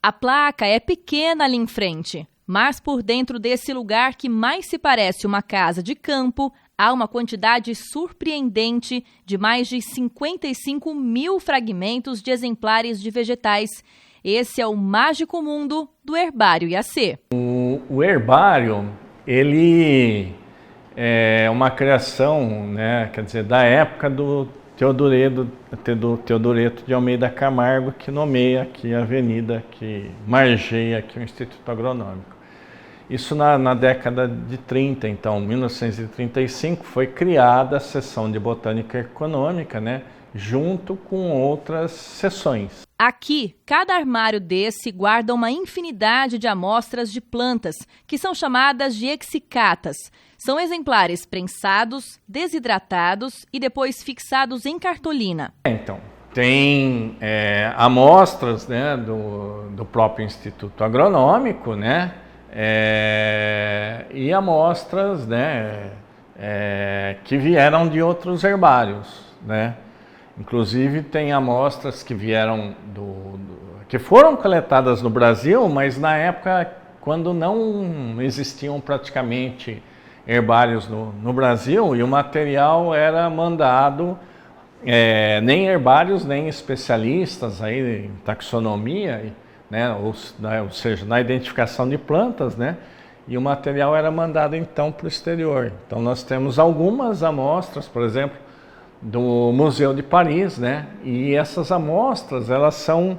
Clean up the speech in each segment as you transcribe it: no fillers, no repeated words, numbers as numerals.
A placa é pequena ali em frente, mas por dentro desse lugar que mais se parece uma casa de campo, há uma quantidade surpreendente de mais de 55 mil fragmentos de exemplares de vegetais. Esse é o mágico mundo do herbário IAC. O herbário, ele é uma criação, né, quer dizer, da época do Teodoreto de Almeida Camargo, que nomeia aqui a avenida que margeia aqui o Instituto Agronômico. Isso na década de 30, então, 1935, foi criada a seção de Botânica Econômica, né, junto com outras seções. Aqui, cada armário desse guarda uma infinidade de amostras de plantas, que são chamadas de exicatas. São exemplares prensados, desidratados e depois fixados em cartolina. Então, tem amostras, né, do próprio Instituto Agronômico, né, e amostras, né, que vieram de outros herbários, né. Inclusive tem amostras que vieram que foram coletadas no Brasil, mas na época quando não existiam praticamente herbários no Brasil, e o material era mandado, nem herbários, nem especialistas aí em taxonomia, né, ou seja, na identificação de plantas, né, e o material era mandado então para o exterior. Então nós temos algumas amostras, por exemplo, do Museu de Paris, né, e essas amostras, elas são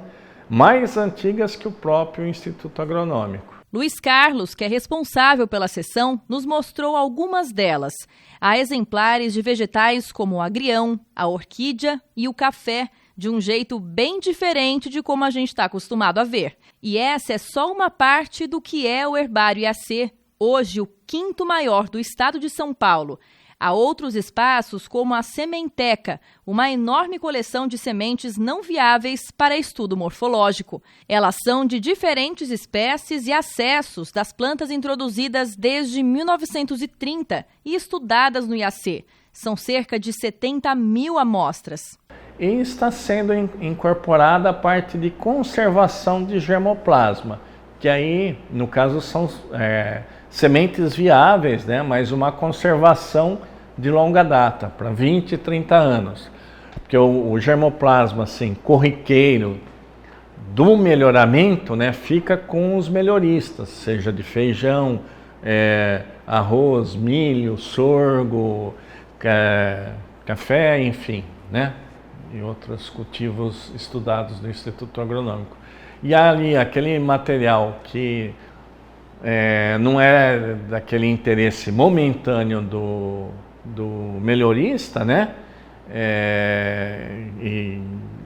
mais antigas que o próprio Instituto Agronômico. Luiz Carlos, que é responsável pela seção, nos mostrou algumas delas. Há exemplares de vegetais como o agrião, a orquídea e o café, de um jeito bem diferente de como a gente está acostumado a ver. E essa é só uma parte do que é o herbário IAC, hoje o 5º maior do estado de São Paulo. Há outros espaços como a Sementeca, uma enorme coleção de sementes não viáveis para estudo morfológico. Elas são de diferentes espécies e acessos das plantas introduzidas desde 1930 e estudadas no IAC. São cerca de 70 mil amostras. E está sendo incorporada a parte de conservação de germoplasma, que aí, no caso, são sementes viáveis, né, mas uma conservação de longa data, para 20 e 30 anos. Porque o germoplasma, assim, corriqueiro do melhoramento, né, fica com os melhoristas, seja de feijão, arroz, milho, sorgo, café, enfim, né, e outros cultivos estudados do Instituto Agronômico. E ali, aquele material que não é daquele interesse momentâneo do melhorista, né?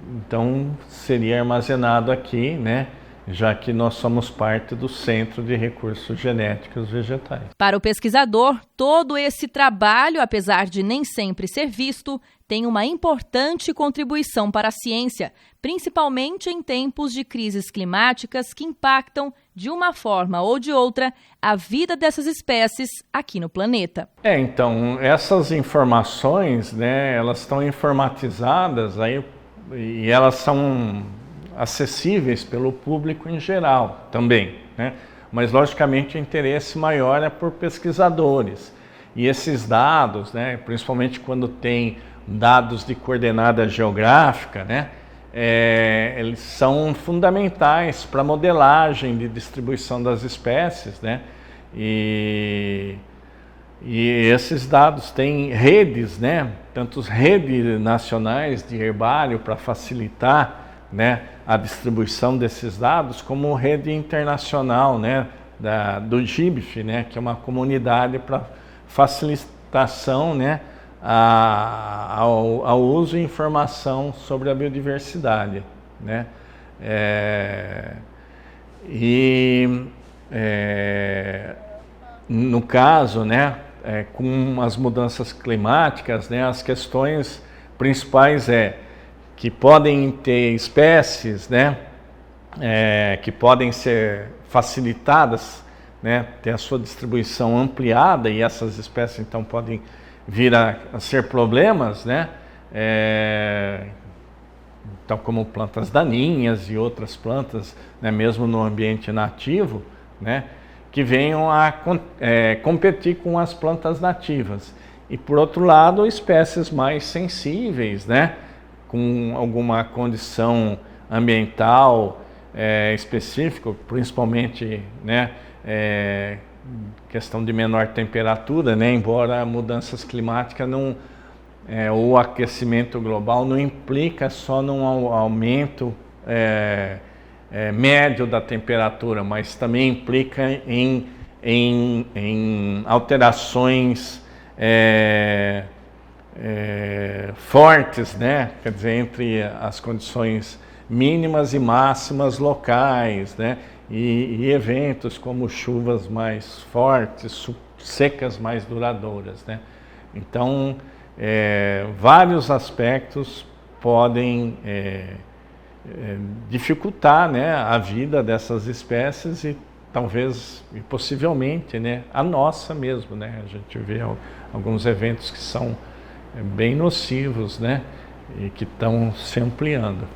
Então seria armazenado aqui, né? Já que nós somos parte do Centro de Recursos Genéticos Vegetais. Para o pesquisador, todo esse trabalho, apesar de nem sempre ser visto, tem uma importante contribuição para a ciência, principalmente em tempos de crises climáticas que impactam, de uma forma ou de outra, a vida dessas espécies aqui no planeta. Então, essas informações, né, elas estão informatizadas aí, e elas são acessíveis pelo público em geral também, né? Mas logicamente o interesse maior é por pesquisadores. E esses dados, né, principalmente quando tem dados de coordenada geográfica, né, eles são fundamentais para a modelagem de distribuição das espécies, né? E esses dados têm redes, né, tanto redes nacionais de herbário para facilitar, né, a distribuição desses dados, como rede internacional, né, do GIBF, né, que é uma comunidade para facilitação, né, ao uso e informação sobre a biodiversidade, né. No caso, né, com as mudanças climáticas, né, as questões principais que podem ter espécies, né, que podem ser facilitadas, né, ter a sua distribuição ampliada, e essas espécies então podem vir a ser problemas, né, tal como plantas daninhas e outras plantas, né, mesmo no ambiente nativo, né, que venham a competir com as plantas nativas. E por outro lado, espécies mais sensíveis, né, com alguma condição ambiental específica, principalmente, né, questão de menor temperatura, né, embora mudanças climáticas não, o aquecimento global não implica só num aumento médio da temperatura, mas também implica em alterações fortes, né? Quer dizer, entre as condições mínimas e máximas locais, né? E eventos como chuvas mais fortes, secas mais duradouras, né? Então, vários aspectos podem dificultar, né, a vida dessas espécies e talvez, e possivelmente, né, a nossa mesmo, né? A gente vê alguns eventos que são bem nocivos, né, e que estão se ampliando.